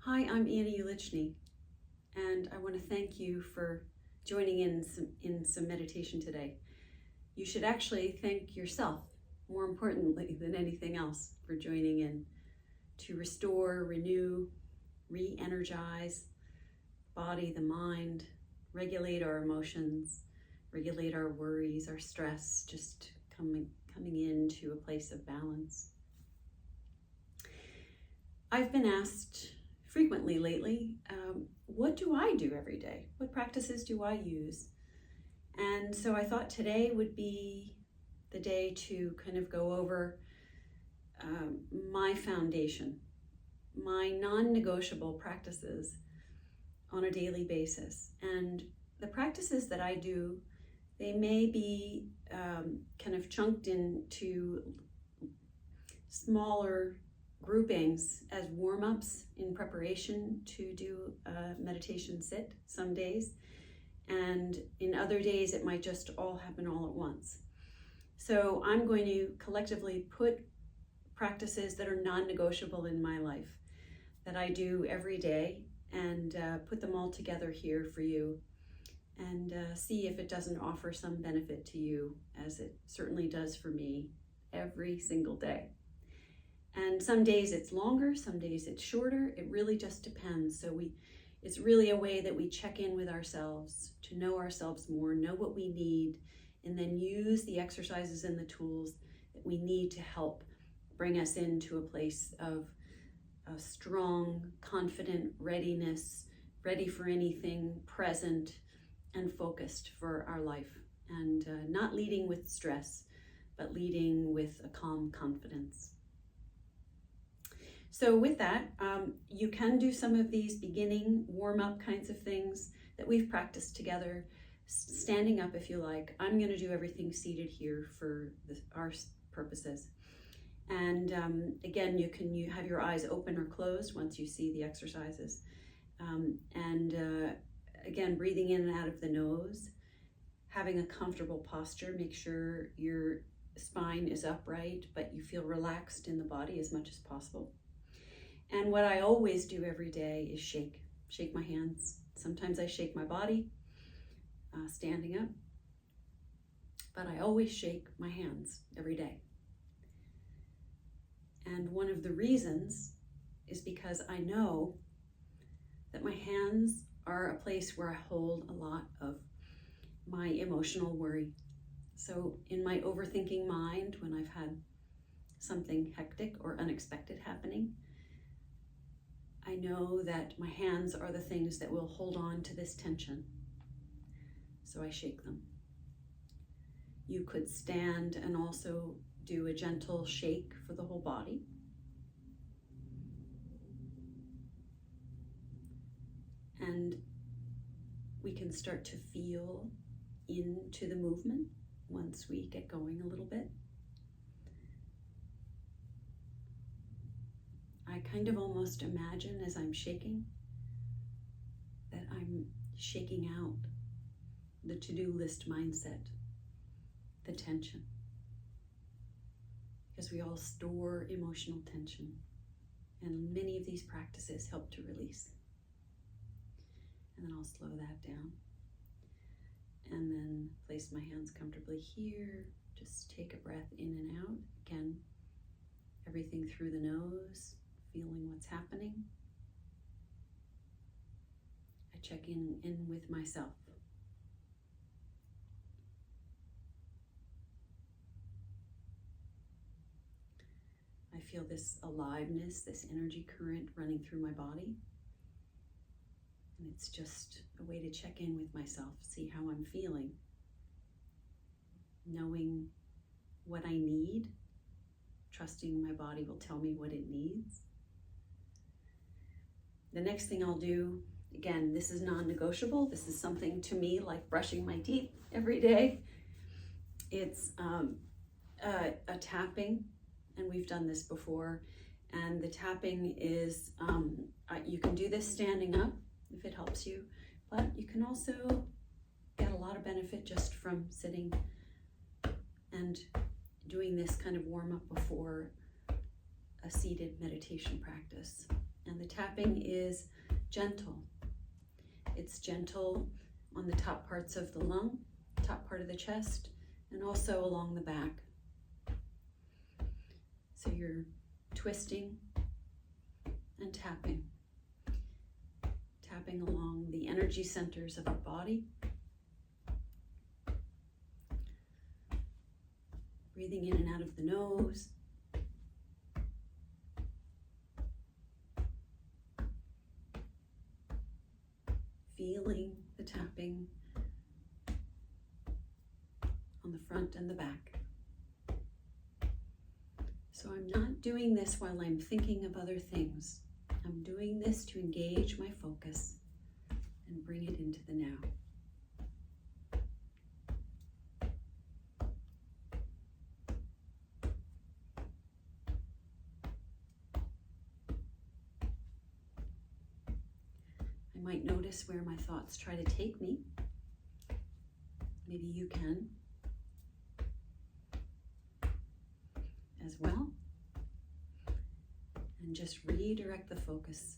Hi, I'm Annie Ulichny, and I want to thank you for joining in some meditation today. You should actually thank yourself, more importantly than anything else, for joining in to restore, renew, re-energize the body, the mind, regulate our emotions, regulate our worries, our stress, just coming into a place of balance. I've been asked frequently lately, what do I do every day? What practices do I use? And so I thought today would be the day to kind of go over my foundation, my non-negotiable practices on a daily basis. And the practices that I do, they may be kind of chunked into smaller groupings as warm-ups in preparation to do a meditation sit some days, and in other days it might just all happen all at once. So I'm going to collectively put practices that are non-negotiable in my life that I do every day and put them all together here for you, and see if it doesn't offer some benefit to you, as it certainly does for me every single day. And some days it's longer, some days it's shorter. It really just depends. So it's really a way that we check in with ourselves, to know ourselves more, know what we need, and then use the exercises and the tools that we need to help bring us into a place of a strong, confident readiness, ready for anything, present and focused for our life. And not leading with stress, but leading with a calm confidence. So with that, you can do some of these beginning warm-up kinds of things that we've practiced together, standing up if you like. I'm going to do everything seated here for our purposes. And again, you have your eyes open or closed once you see the exercises. Again, breathing in and out of the nose, having a comfortable posture. Make sure your spine is upright, but you feel relaxed in the body as much as possible. And what I always do every day is shake my hands. Sometimes I shake my body, standing up, but I always shake my hands every day. And one of the reasons is because I know that my hands are a place where I hold a lot of my emotional worry. So in my overthinking mind, when I've had something hectic or unexpected happening, I know that my hands are the things that will hold on to this tension. So I shake them. You could stand and also do a gentle shake for the whole body. And we can start to feel into the movement once we get going a little bit. I kind of almost imagine as I'm shaking that I'm shaking out the to-do list mindset, the tension, because we all store emotional tension, and many of these practices help to release. And then I'll slow that down, and then place my hands comfortably here. Just take a breath in and out. Again, everything through the nose, feeling what's happening. I check in with myself. I feel this aliveness, this energy current running through my body. And it's just a way to check in with myself, see how I'm feeling, knowing what I need, trusting my body will tell me what it needs. The next thing I'll do, again, this is non-negotiable. This is something to me like brushing my teeth every day. It's a tapping, and we've done this before. And the tapping is, you can do this standing up if it helps you, but you can also get a lot of benefit just from sitting and doing this kind of warm up before a seated meditation practice. And the tapping is gentle. It's gentle on the top parts of the lung, top part of the chest, and also along the back. So you're twisting and tapping. Tapping along the energy centers of our body. Breathing in and out of the nose. Feeling the tapping on the front and the back. So I'm not doing this while I'm thinking of other things. I'm doing this to engage my focus and bring it into the now. I might notice where my thoughts try to take me. Maybe you can as well. And just redirect the focus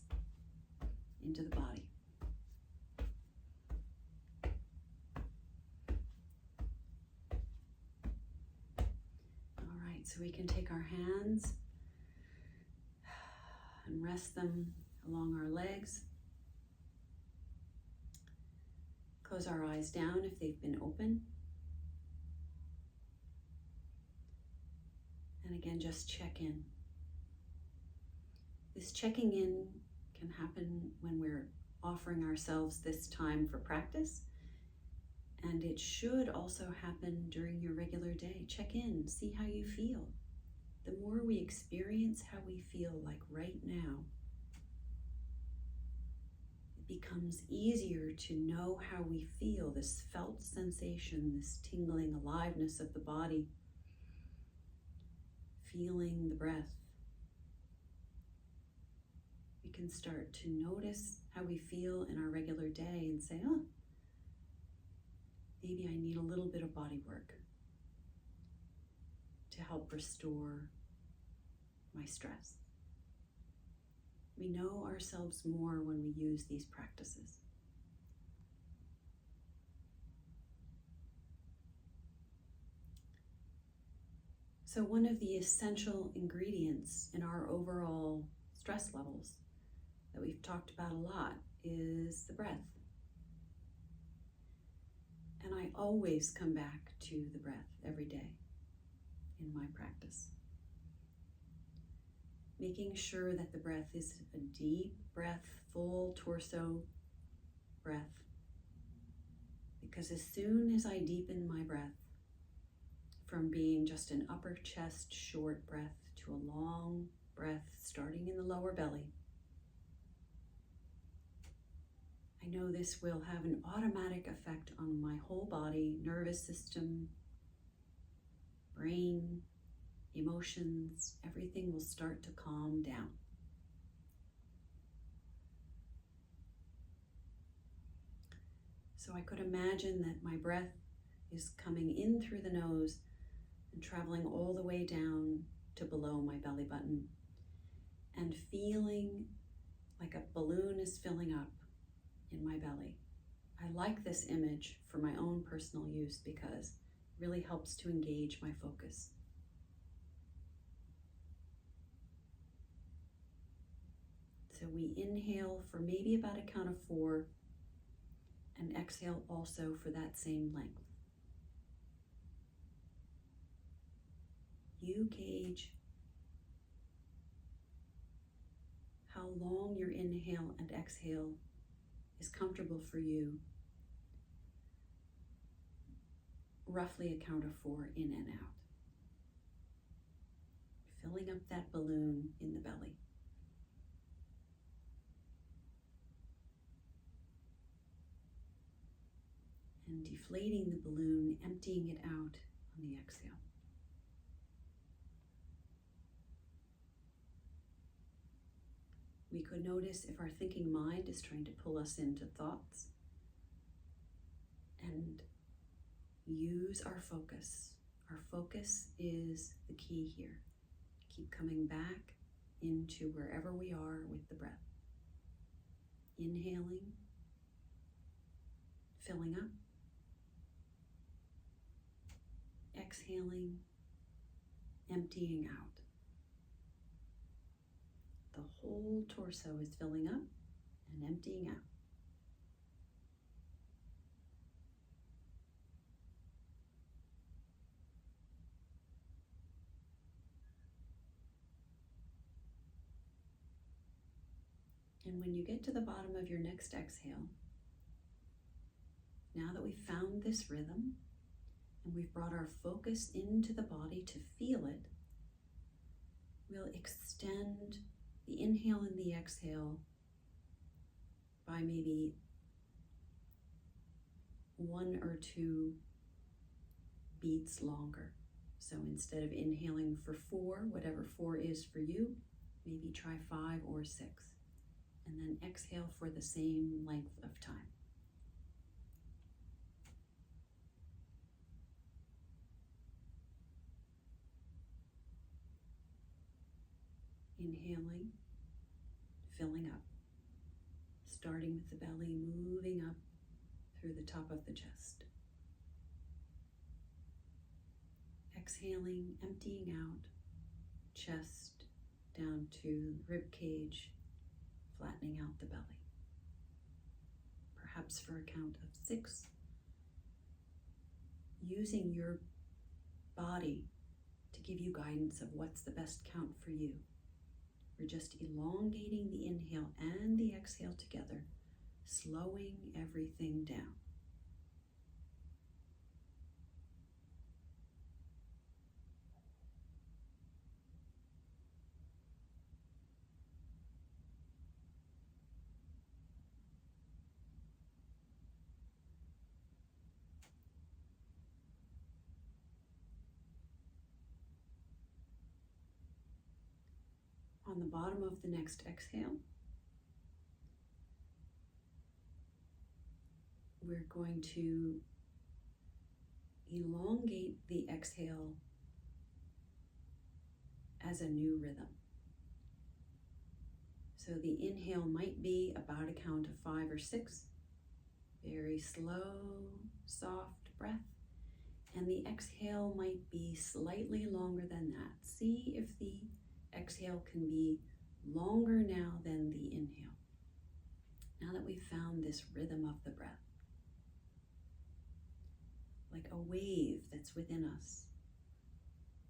into the body. All right, so we can take our hands and rest them along our legs. Close our eyes down if they've been open. And again, just check in. This checking in can happen when we're offering ourselves this time for practice. And it should also happen during your regular day. Check in, see how you feel. The more we experience how we feel, like right now, it becomes easier to know how we feel, this felt sensation, this tingling aliveness of the body, feeling the breath. We can start to notice how we feel in our regular day and say, oh, maybe I need a little bit of body work to help restore my stress. We know ourselves more when we use these practices. So one of the essential ingredients in our overall stress levels that we've talked about a lot is the breath. And I always come back to the breath every day in my practice. Making sure that the breath is a deep breath, full torso breath. Because as soon as I deepen my breath from being just an upper chest short breath to a long breath starting in the lower belly, I know this will have an automatic effect on my whole body, nervous system, brain, emotions. Everything will start to calm down. So I could imagine that my breath is coming in through the nose and traveling all the way down to below my belly button and feeling like a balloon is filling up in my belly. I like this image for my own personal use because it really helps to engage my focus. So we inhale for maybe about a count of 4 and exhale also for that same length. You gauge how long your inhale and exhale is comfortable for you. Roughly a count of 4 in and out. Filling up that balloon in the belly. And deflating the balloon, emptying it out on the exhale. We could notice if our thinking mind is trying to pull us into thoughts and use our focus. Our focus is the key here. Keep coming back into wherever we are with the breath. Inhaling, filling up. Exhaling, emptying out. The whole torso is filling up and emptying out. And when you get to the bottom of your next exhale, now that we've found this rhythm and we've brought our focus into the body to feel it, we'll extend the inhale and the exhale by maybe 1 or 2 beats longer. So instead of inhaling for 4, whatever 4 is for you, maybe try 5 or 6. And then exhale for the same length of time. Inhaling, filling up, starting with the belly, moving up through the top of the chest. Exhaling, emptying out, chest down to the rib cage, flattening out the belly. Perhaps for a count of 6, using your body to give you guidance of what's the best count for you. We're just elongating the inhale and the exhale together, slowing everything down. On the bottom of the next exhale, we're going to elongate the exhale as a new rhythm. So the inhale might be about a count of 5 or 6, very slow, soft breath. And the exhale might be slightly longer than that. See if the exhale can be longer now than the inhale. Now that we've found this rhythm of the breath, like a wave that's within us.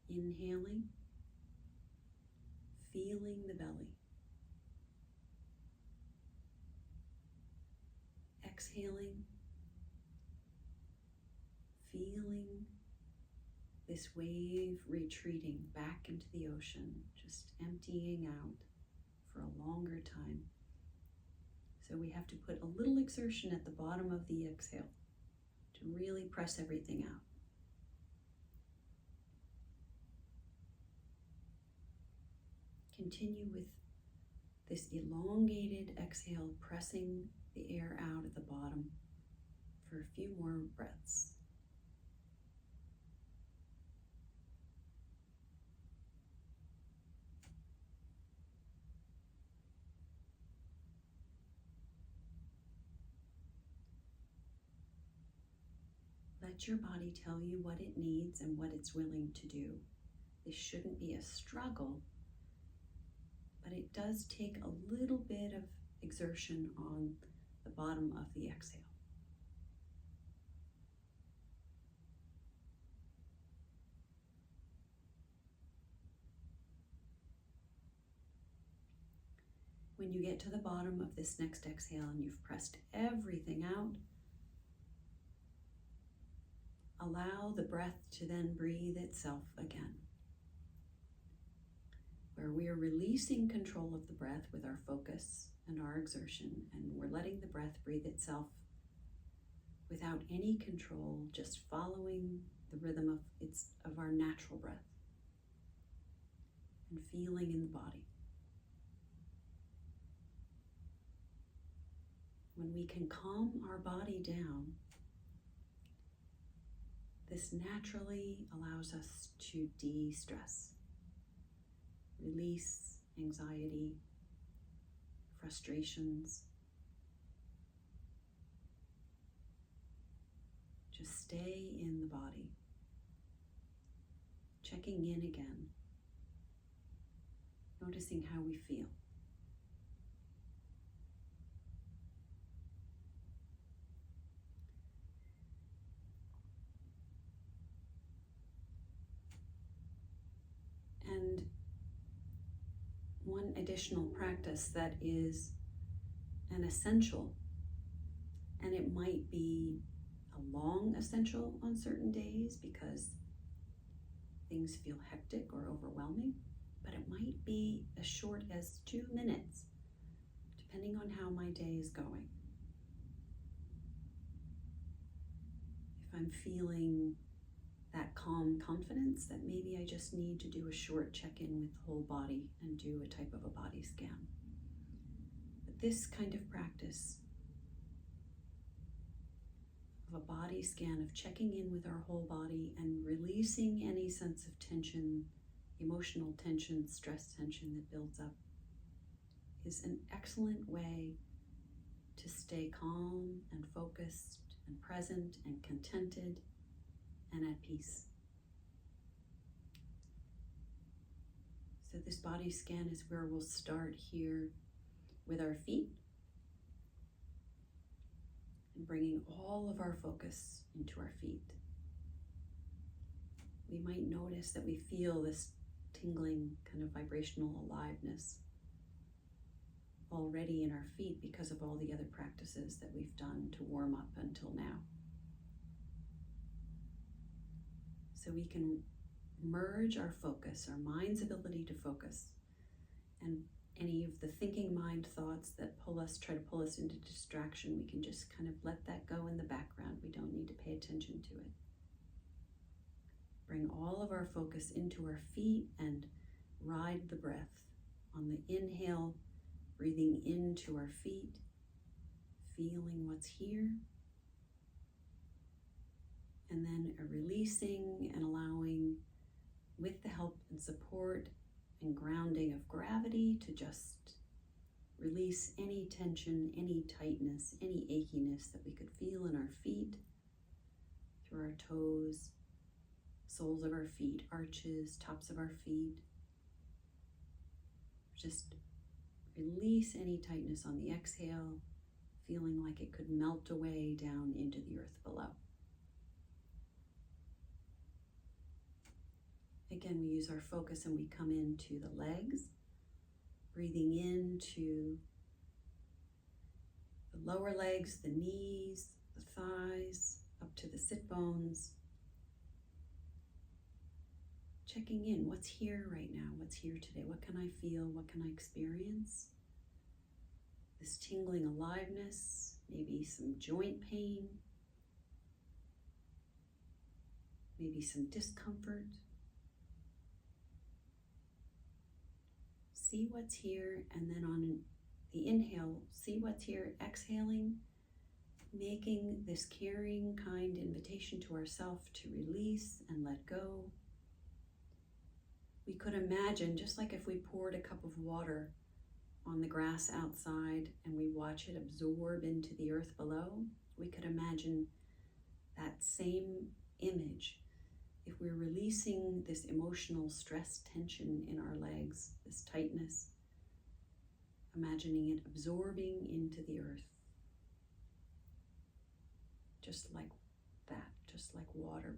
Inhaling, feeling the belly. Exhaling, feeling this wave retreating back into the ocean, just emptying out for a longer time. So we have to put a little exertion at the bottom of the exhale to really press everything out. Continue with this elongated exhale, pressing the air out at the bottom for a few more breaths. Let your body tell you what it needs and what it's willing to do. This shouldn't be a struggle, but it does take a little bit of exertion on the bottom of the exhale. When you get to the bottom of this next exhale and you've pressed everything out, allow the breath to then breathe itself again, where we are releasing control of the breath with our focus and our exertion, and we're letting the breath breathe itself without any control, just following the rhythm of our natural breath and feeling in the body. When we can calm our body down, this naturally allows us to de-stress, release anxiety, frustrations. Just stay in the body, checking in again, noticing how we feel. And one additional practice that is an essential, and it might be a long essential on certain days because things feel hectic or overwhelming, but it might be as short as 2 minutes, depending on how my day is going. If I'm feeling that calm confidence, that maybe I just need to do a short check-in with the whole body and do a type of a body scan. But this kind of practice of a body scan, of checking in with our whole body and releasing any sense of tension, emotional tension, stress tension that builds up, is an excellent way to stay calm and focused and present and contented and at peace. So this body scan is where we'll start here with our feet and bringing all of our focus into our feet. We might notice that we feel this tingling kind of vibrational aliveness already in our feet because of all the other practices that we've done to warm up until now. So we can merge our focus, our mind's ability to focus, and any of the thinking mind thoughts that try to pull us into distraction, we can just kind of let that go in the background. We don't need to pay attention to it. Bring all of our focus into our feet and ride the breath. On the inhale, breathing into our feet, feeling what's here. And then releasing and allowing, with the help and support and grounding of gravity, to just release any tension, any tightness, any achiness that we could feel in our feet, through our toes, soles of our feet, arches, tops of our feet. Just release any tightness on the exhale, feeling like it could melt away down into the earth below. Again, we use our focus and we come into the legs, breathing into the lower legs, the knees, the thighs, up to the sit bones. Checking in, what's here right now? What's here today? What can I feel? What can I experience? This tingling aliveness, maybe some joint pain, maybe some discomfort. See what's here, and then on the inhale, see what's here. Exhaling, making this caring, kind invitation to ourselves to release and let go. We could imagine, just like if we poured a cup of water on the grass outside and we watch it absorb into the earth below, we could imagine that same image. If we're releasing this emotional stress tension in our legs, this tightness, imagining it absorbing into the earth, just like that, just like water.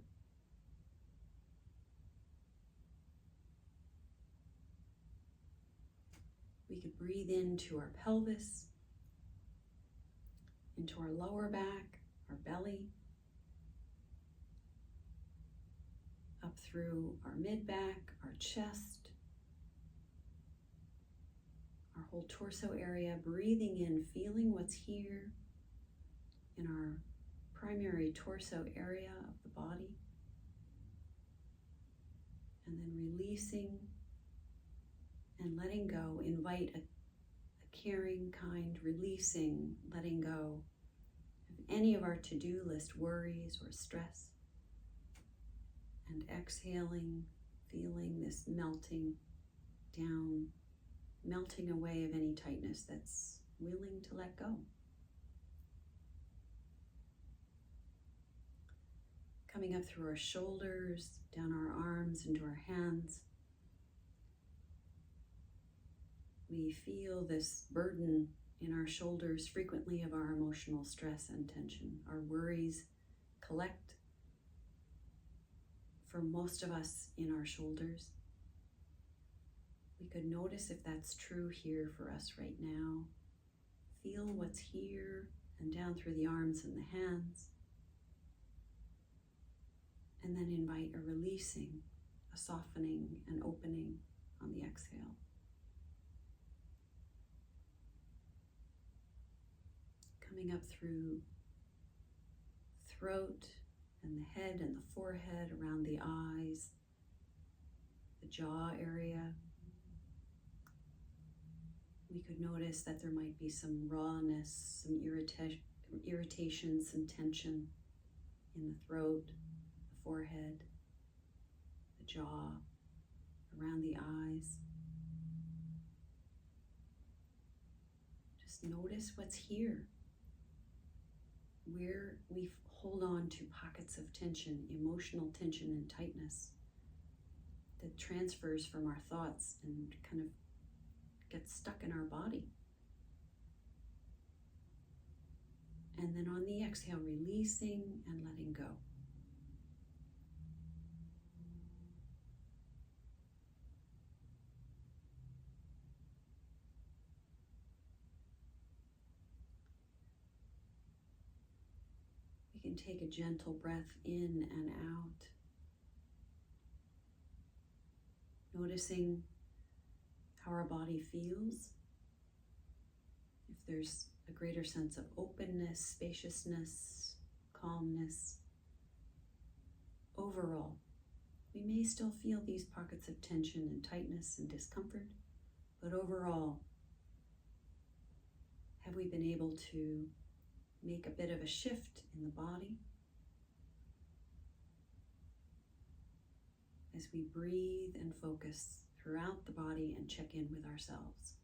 We could breathe into our pelvis, into our lower back, our belly, up through our mid-back, our chest, our whole torso area, breathing in, feeling what's here in our primary torso area of the body, and then releasing and letting go. Invite a caring, kind, releasing, letting go of any of our to-do list worries or stress. And exhaling, feeling this melting down melting away of any tightness that's willing to let go. Coming up through our shoulders, down our arms, into our hands. We feel this burden in our shoulders frequently of our emotional stress and tension. Our worries collect for most of us in our shoulders. We could notice if that's true here for us right now. Feel what's here and down through the arms and the hands. And then invite a releasing, a softening and opening on the exhale. Coming up through throat and the head and the forehead, around the eyes, the jaw area. We could notice that there might be some rawness, some irritation, some tension in the throat, the forehead, the jaw, around the eyes. Just notice what's here, where we hold on to pockets of tension, emotional tension and tightness that transfers from our thoughts and kind of gets stuck in our body. And then on the exhale, releasing and letting go. We can take a gentle breath in and out, noticing how our body feels. If there's a greater sense of openness, spaciousness, calmness. Overall, we may still feel these pockets of tension and tightness and discomfort, but overall, have we been able to make a bit of a shift in the body as we breathe and focus throughout the body and check in with ourselves.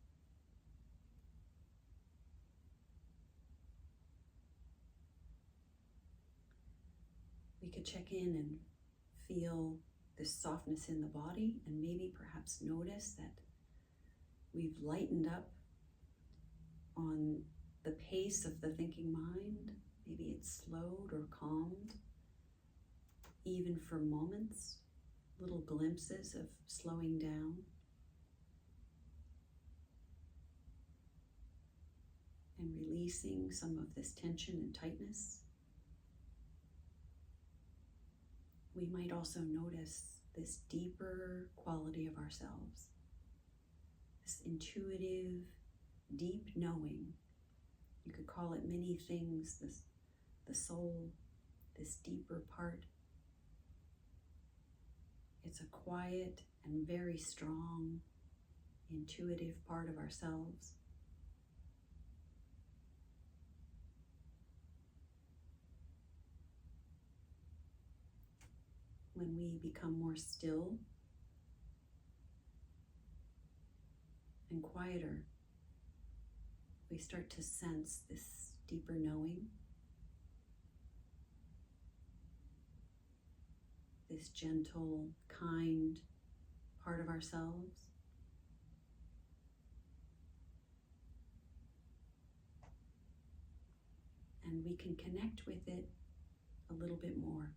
We could check in and feel this softness in the body and maybe perhaps notice that we've lightened up on the pace of the thinking mind. Maybe it's slowed or calmed, even for moments. Little glimpses of slowing down. And releasing some of this tension and tightness. We might also notice this deeper quality of ourselves, this intuitive, deep knowing. You could call it many things, the soul, this deeper part. It's a quiet and very strong, intuitive part of ourselves. When we become more still and quieter, we start to sense this deeper knowing, this gentle, kind part of ourselves. And we can connect with it a little bit more.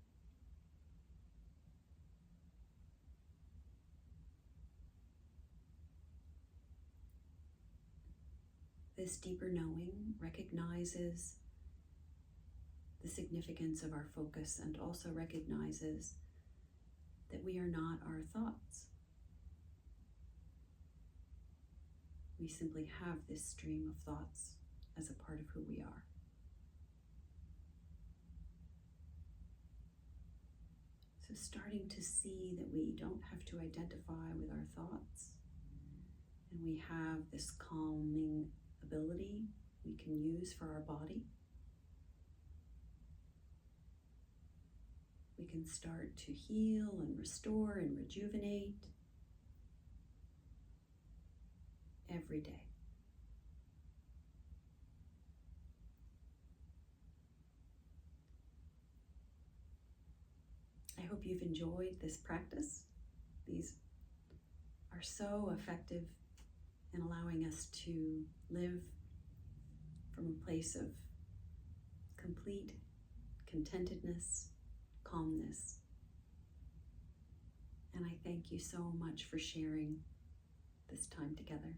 This deeper knowing recognizes the significance of our focus and also recognizes that we are not our thoughts. We simply have this stream of thoughts as a part of who we are. So starting to see that we don't have to identify with our thoughts, and we have this calming ability we can use for our body. We can start to heal and restore and rejuvenate every day. I hope you've enjoyed this practice. These are so effective in allowing us to live from a place of complete contentedness, calmness. And I thank you so much for sharing this time together.